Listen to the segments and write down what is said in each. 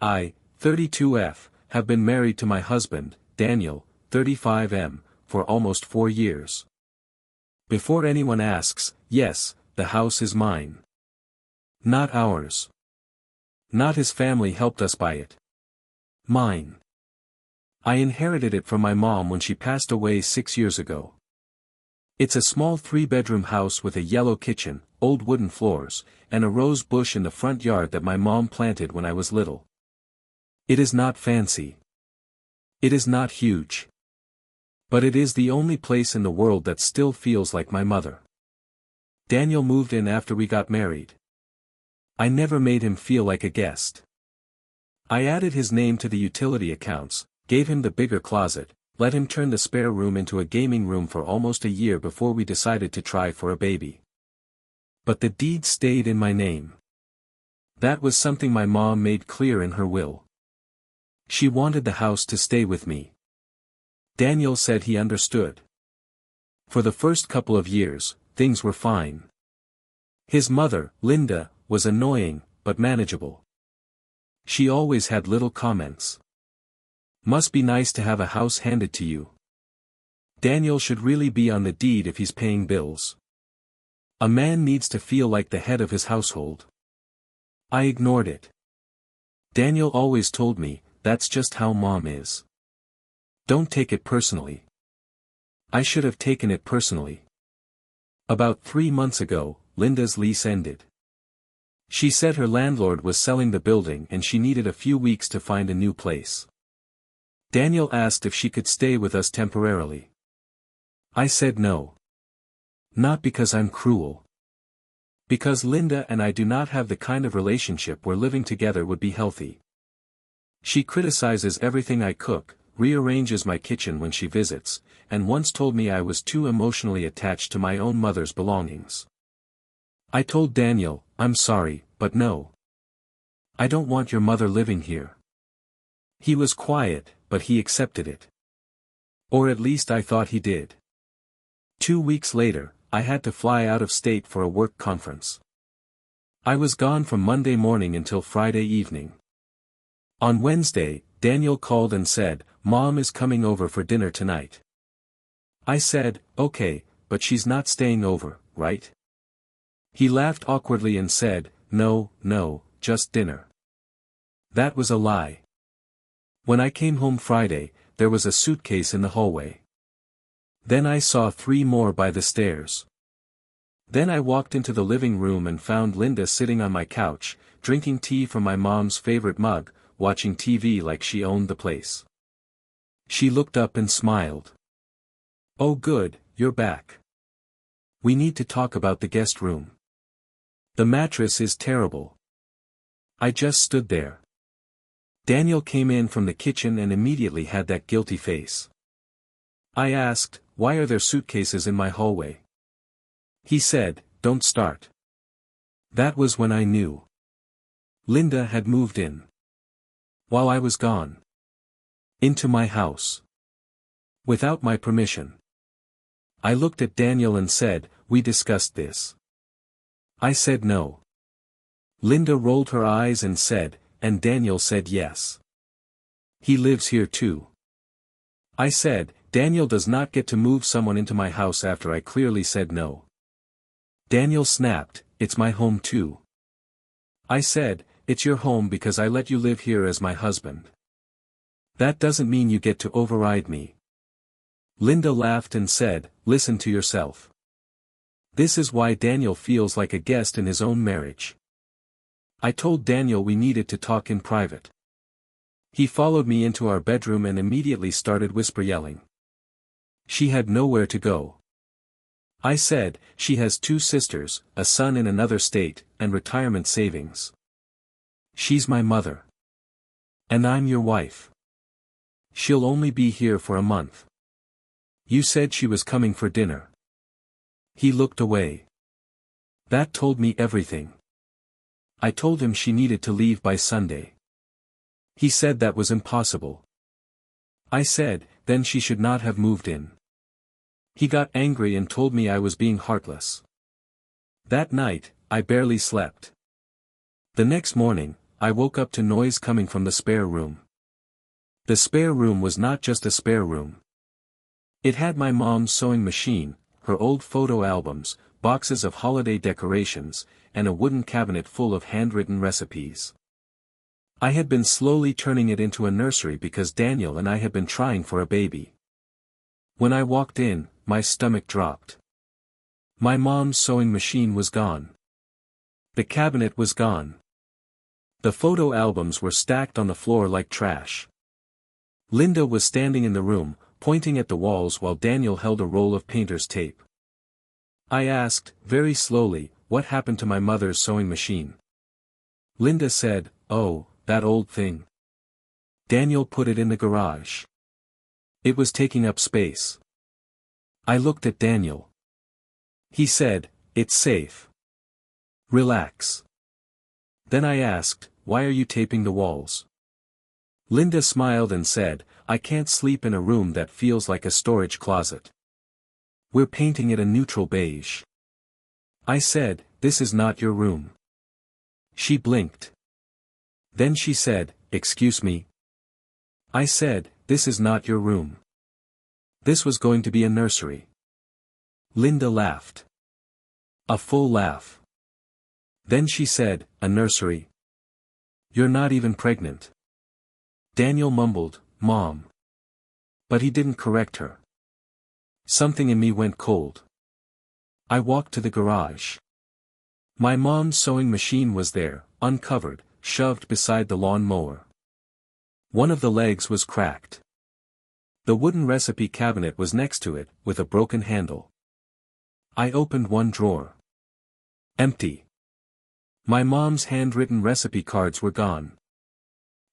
I, 32F, have been married to my husband, Daniel, 35M, for almost 4 years. Before anyone asks, yes, the house is mine. Not ours. Not his family helped us buy it. Mine. I inherited it from my mom when she passed away 6 years ago. It's a small 3-bedroom house with a yellow kitchen, old wooden floors, and a rose bush in the front yard that my mom planted when I was little. It is not fancy. It is not huge. But it is the only place in the world that still feels like my mother. Daniel moved in after we got married. I never made him feel like a guest. I added his name to the utility accounts, gave him the bigger closet, let him turn the spare room into a gaming room for almost a year before we decided to try for a baby. But the deed stayed in my name. That was something my mom made clear in her will. She wanted the house to stay with me. Daniel said he understood. For the first couple of years, things were fine. His mother, Linda, was annoying, but manageable. She always had little comments. Must be nice to have a house handed to you. Daniel should really be on the deed if he's paying bills. A man needs to feel like the head of his household. I ignored it. Daniel always told me, that's just how mom is. Don't take it personally. I should have taken it personally. About 3 months ago, Linda's lease ended. She said her landlord was selling the building and she needed a few weeks to find a new place. Daniel asked if she could stay with us temporarily. I said no. Not because I'm cruel. Because Linda and I do not have the kind of relationship where living together would be healthy. She criticizes everything I cook, rearranges my kitchen when she visits, and once told me I was too emotionally attached to my own mother's belongings. I told Daniel, I'm sorry, but no. I don't want your mother living here. He was quiet, but he accepted it. Or at least I thought he did. 2 weeks later, I had to fly out of state for a work conference. I was gone from Monday morning until Friday evening. On Wednesday, Daniel called and said, Mom is coming over for dinner tonight. I said, okay, but she's not staying over, right? He laughed awkwardly and said, no, just dinner. That was a lie. When I came home Friday, there was a suitcase in the hallway. Then I saw 3 more by the stairs. Then I walked into the living room and found Linda sitting on my couch, drinking tea from my mom's favorite mug, watching TV like she owned the place. She looked up and smiled. Oh good, you're back. We need to talk about the guest room. The mattress is terrible. I just stood there. Daniel came in from the kitchen and immediately had that guilty face. I asked, why are there suitcases in my hallway? He said, don't start. That was when I knew. Linda had moved in. While I was gone. Into my house. Without my permission. I looked at Daniel and said, we discussed this. I said no. Linda rolled her eyes and said, and Daniel said yes. He lives here too. I said, Daniel does not get to move someone into my house after I clearly said no. Daniel snapped, it's my home too. I said, it's your home because I let you live here as my husband. That doesn't mean you get to override me. Linda laughed and said, listen to yourself. This is why Daniel feels like a guest in his own marriage. I told Daniel we needed to talk in private. He followed me into our bedroom and immediately started whisper yelling. She had nowhere to go. I said, she has 2 sisters, a son in another state, and retirement savings. She's my mother. And I'm your wife. She'll only be here for a month. You said she was coming for dinner. He looked away. That told me everything. I told him she needed to leave by Sunday. He said that was impossible. I said, then she should not have moved in. He got angry and told me I was being heartless. That night, I barely slept. The next morning, I woke up to noise coming from the spare room. The spare room was not just a spare room. It had my mom's sewing machine, her old photo albums, boxes of holiday decorations, and a wooden cabinet full of handwritten recipes. I had been slowly turning it into a nursery because Daniel and I had been trying for a baby. When I walked in, my stomach dropped. My mom's sewing machine was gone. The cabinet was gone. The photo albums were stacked on the floor like trash. Linda was standing in the room, pointing at the walls while Daniel held a roll of painter's tape. I asked, very slowly, what happened to my mother's sewing machine. Linda said, "Oh, that old thing. Daniel put it in the garage. It was taking up space." I looked at Daniel. He said, "It's safe. Relax." Then I asked, "Why are you taping the walls?" Linda smiled and said, "I can't sleep in a room that feels like a storage closet. We're painting it a neutral beige." I said, "This is not your room." She blinked. Then she said, "Excuse me?" I said, "This is not your room. This was going to be a nursery." Linda laughed. A full laugh. Then she said, "A nursery? You're not even pregnant." Daniel mumbled, "Mom." But he didn't correct her. Something in me went cold. I walked to the garage. My mom's sewing machine was there, uncovered, shoved beside the lawn mower. One of the legs was cracked. The wooden recipe cabinet was next to it, with a broken handle. I opened one drawer. Empty. My mom's handwritten recipe cards were gone.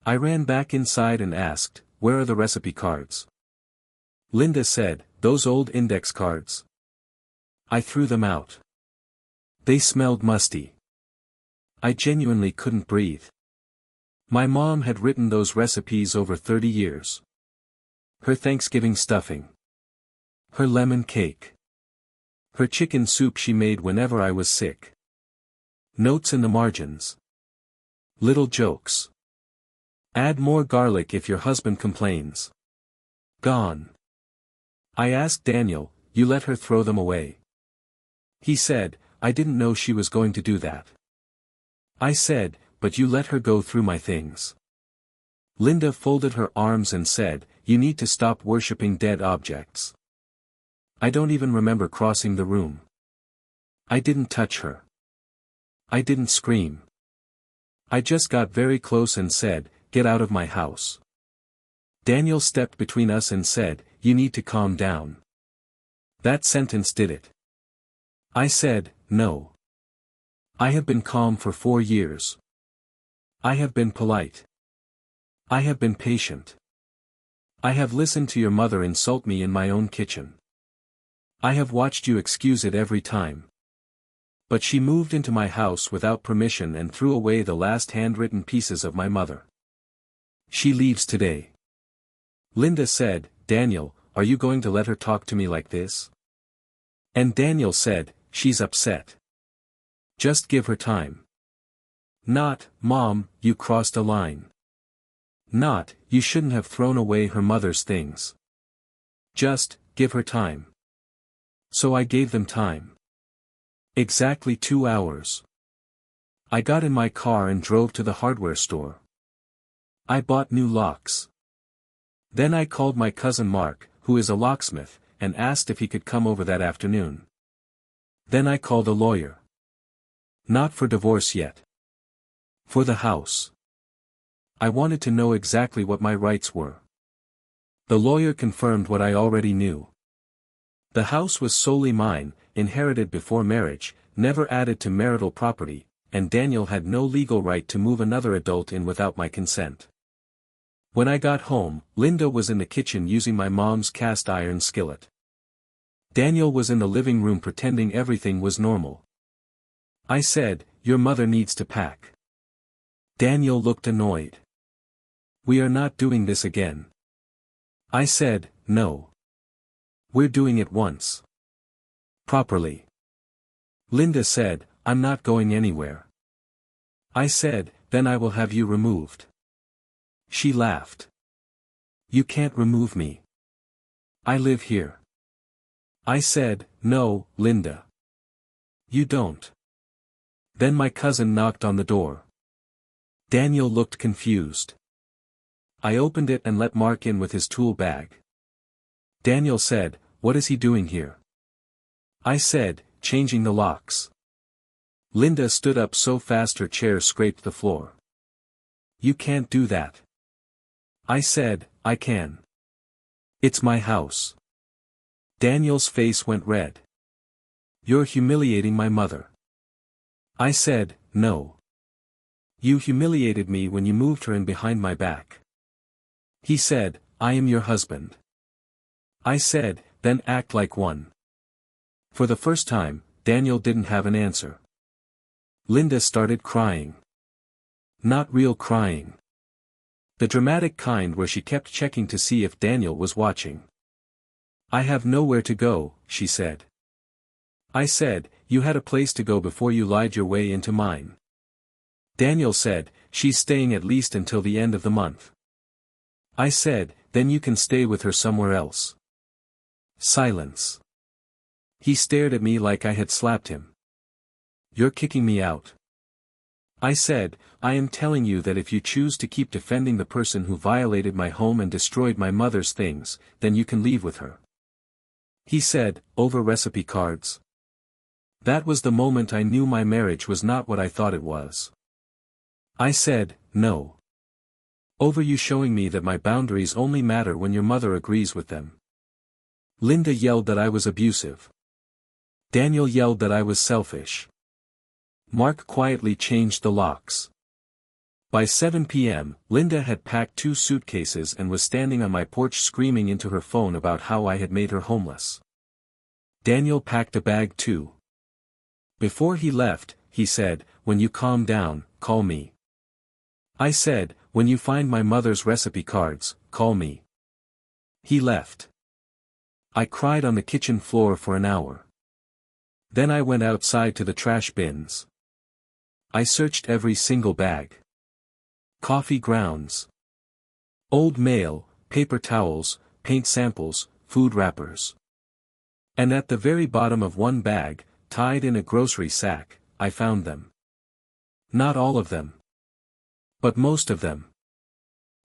I ran back inside and asked, "Where are the recipe cards?" Linda said, "Those old index cards." I threw them out. They smelled musty. I genuinely couldn't breathe. My mom had written those recipes over 30 years. Her Thanksgiving stuffing. Her lemon cake. Her chicken soup she made whenever I was sick. Notes in the margins. Little jokes. Add more garlic if your husband complains. Gone. I asked Daniel, "You let her throw them away?" He said, "I didn't know she was going to do that." I said, "But you let her go through my things." Linda folded her arms and said, "You need to stop worshipping dead objects." I don't even remember crossing the room. I didn't touch her. I didn't scream. I just got very close and said, "Get out of my house." Daniel stepped between us and said, "You need to calm down." That sentence did it. I said, "No. I have been calm for 4 years. I have been polite. I have been patient. I have listened to your mother insult me in my own kitchen. I have watched you excuse it every time. But she moved into my house without permission and threw away the last handwritten pieces of my mother. She leaves today." Linda said, "Daniel, are you going to let her talk to me like this?" And Daniel said, "She's upset. Just give her time." Not, "Mom, you crossed a line." Not, "You shouldn't have thrown away her mother's things." Just, give her time. So I gave them time. Exactly 2 hours. I got in my car and drove to the hardware store. I bought new locks. Then I called my cousin Mark, who is a locksmith, and asked if he could come over that afternoon. Then I called a lawyer. Not for divorce yet. For the house. I wanted to know exactly what my rights were. The lawyer confirmed what I already knew. The house was solely mine, inherited before marriage, never added to marital property, and Daniel had no legal right to move another adult in without my consent. When I got home, Linda was in the kitchen using my mom's cast iron skillet. Daniel was in the living room pretending everything was normal. I said, "Your mother needs to pack." Daniel looked annoyed. "We are not doing this again." I said, "No. We're doing it once. Properly." Linda said, "I'm not going anywhere." I said, then I will have you removed. She laughed. You can't remove me. I live here. I said, no, Linda. You don't. Then my cousin knocked on the door. Daniel looked confused. I opened it and let Mark in with his tool bag. Daniel said, what is he doing here? I said, changing the locks. Linda stood up so fast her chair scraped the floor. You can't do that. I said, I can. It's my house. Daniel's face went red. You're humiliating my mother. I said, no. You humiliated me when you moved her in behind my back. He said, I am your husband. I said, then act like one. For the first time, Daniel didn't have an answer. Linda started crying. Not real crying. The dramatic kind where she kept checking to see if Daniel was watching. I have nowhere to go, she said. I said, you had a place to go before you lied your way into mine. Daniel said, she's staying at least until the end of the month. I said, then you can stay with her somewhere else. Silence. He stared at me like I had slapped him. You're kicking me out. I said, I am telling you that if you choose to keep defending the person who violated my home and destroyed my mother's things, then you can leave with her. He said, over recipe cards. That was the moment I knew my marriage was not what I thought it was. I said, no. Over you showing me that my boundaries only matter when your mother agrees with them. Linda yelled that I was abusive. Daniel yelled that I was selfish. Mark quietly changed the locks. By 7 p.m., Linda had packed 2 suitcases and was standing on my porch screaming into her phone about how I had made her homeless. Daniel packed a bag too. Before he left, he said, when you calm down, call me. I said, when you find my mother's recipe cards, call me. He left. I cried on the kitchen floor for an hour. Then I went outside to the trash bins. I searched every single bag. Coffee grounds. Old mail, paper towels, paint samples, food wrappers. And at the very bottom of one bag, tied in a grocery sack, I found them. Not all of them. But most of them.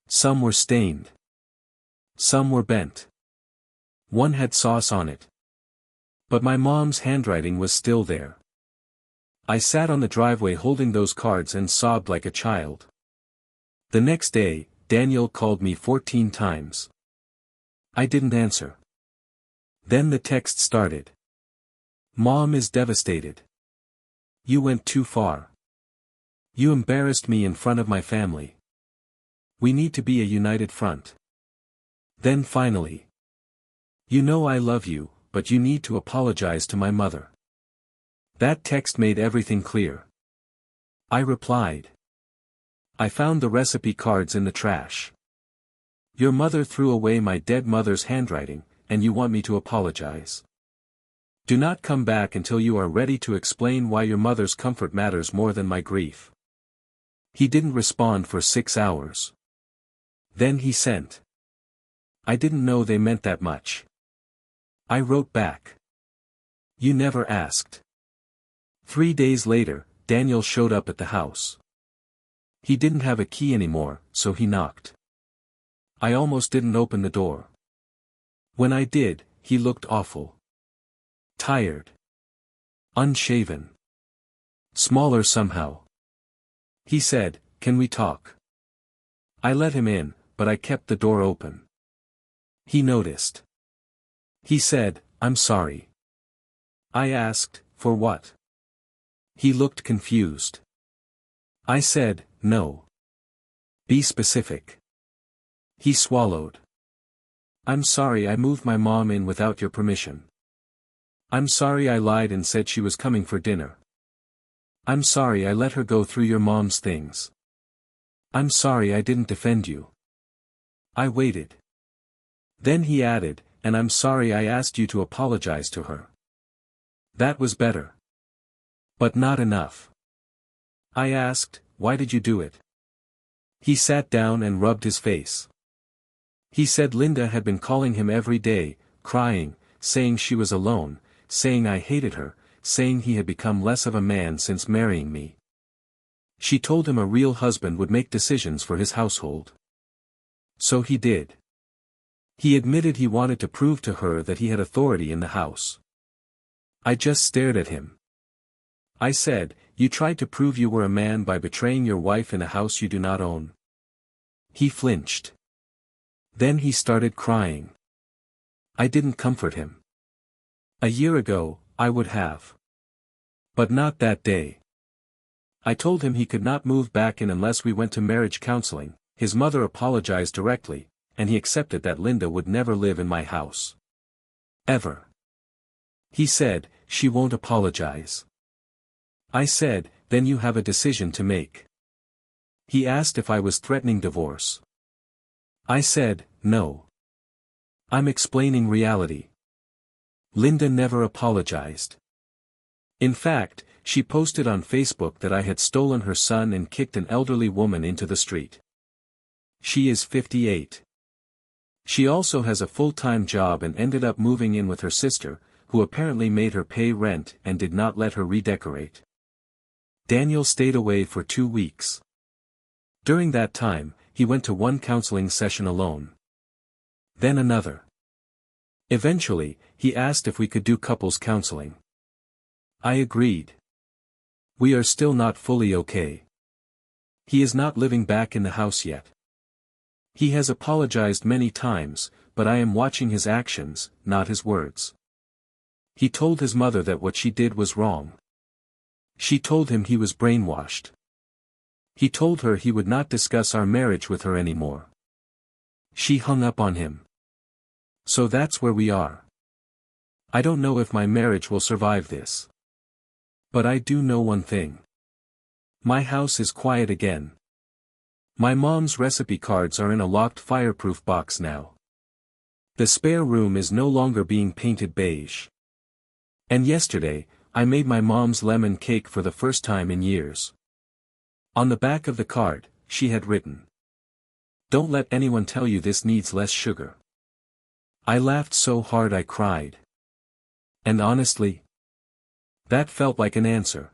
Some were stained. Some were bent. One had sauce on it. But my mom's handwriting was still there. I sat on the driveway holding those cards and sobbed like a child. The next day, Daniel called me 14 times. I didn't answer. Then the text started. Mom is devastated. You went too far. You embarrassed me in front of my family. We need to be a united front. Then finally. You know I love you, but you need to apologize to my mother. That text made everything clear. I replied. I found the recipe cards in the trash. Your mother threw away my dead mother's handwriting, and you want me to apologize. Do not come back until you are ready to explain why your mother's comfort matters more than my grief. He didn't respond for 6 hours. Then he sent. I didn't know they meant that much. I wrote back. You never asked. 3 days later, Daniel showed up at the house. He didn't have a key anymore, so he knocked. I almost didn't open the door. When I did, he looked awful. Tired. Unshaven. Smaller somehow. He said, "Can we talk?" I let him in, but I kept the door open. He noticed. He said, "I'm sorry." I asked, "For what?" He looked confused. I said, "No. Be specific." He swallowed. "I'm sorry I moved my mom in without your permission. I'm sorry I lied and said she was coming for dinner. I'm sorry I let her go through your mom's things. I'm sorry I didn't defend you." I waited. Then he added, "And I'm sorry I asked you to apologize to her." That was better. But not enough. I asked, why did you do it? He sat down and rubbed his face. He said Linda had been calling him every day, crying, saying she was alone, saying I hated her, saying he had become less of a man since marrying me. She told him a real husband would make decisions for his household. So he did. He admitted he wanted to prove to her that he had authority in the house. I just stared at him. I said, you tried to prove you were a man by betraying your wife in a house you do not own. He flinched. Then he started crying. I didn't comfort him. A year ago, I would have. But not that day. I told him he could not move back in unless we went to marriage counseling. His mother apologized directly, and he accepted that Linda would never live in my house. Ever. He said, she won't apologize. I said, then you have a decision to make. He asked if I was threatening divorce. I said, no. I'm explaining reality. Linda never apologized. In fact, she posted on Facebook that I had stolen her son and kicked an elderly woman into the street. She is 58. She also has a full-time job and ended up moving in with her sister, who apparently made her pay rent and did not let her redecorate. Daniel stayed away for 2 weeks. During that time, he went to one counseling session alone. Then another. Eventually, he asked if we could do couples counseling. I agreed. We are still not fully okay. He is not living back in the house yet. He has apologized many times, but I am watching his actions, not his words. He told his mother that what she did was wrong. She told him he was brainwashed. He told her he would not discuss our marriage with her anymore. She hung up on him. So that's where we are. I don't know if my marriage will survive this. But I do know one thing. My house is quiet again. My mom's recipe cards are in a locked fireproof box now. The spare room is no longer being painted beige. And yesterday, I made my mom's lemon cake for the first time in years. On the back of the card, she had written, "Don't let anyone tell you this needs less sugar." I laughed so hard I cried. And honestly, that felt like an answer.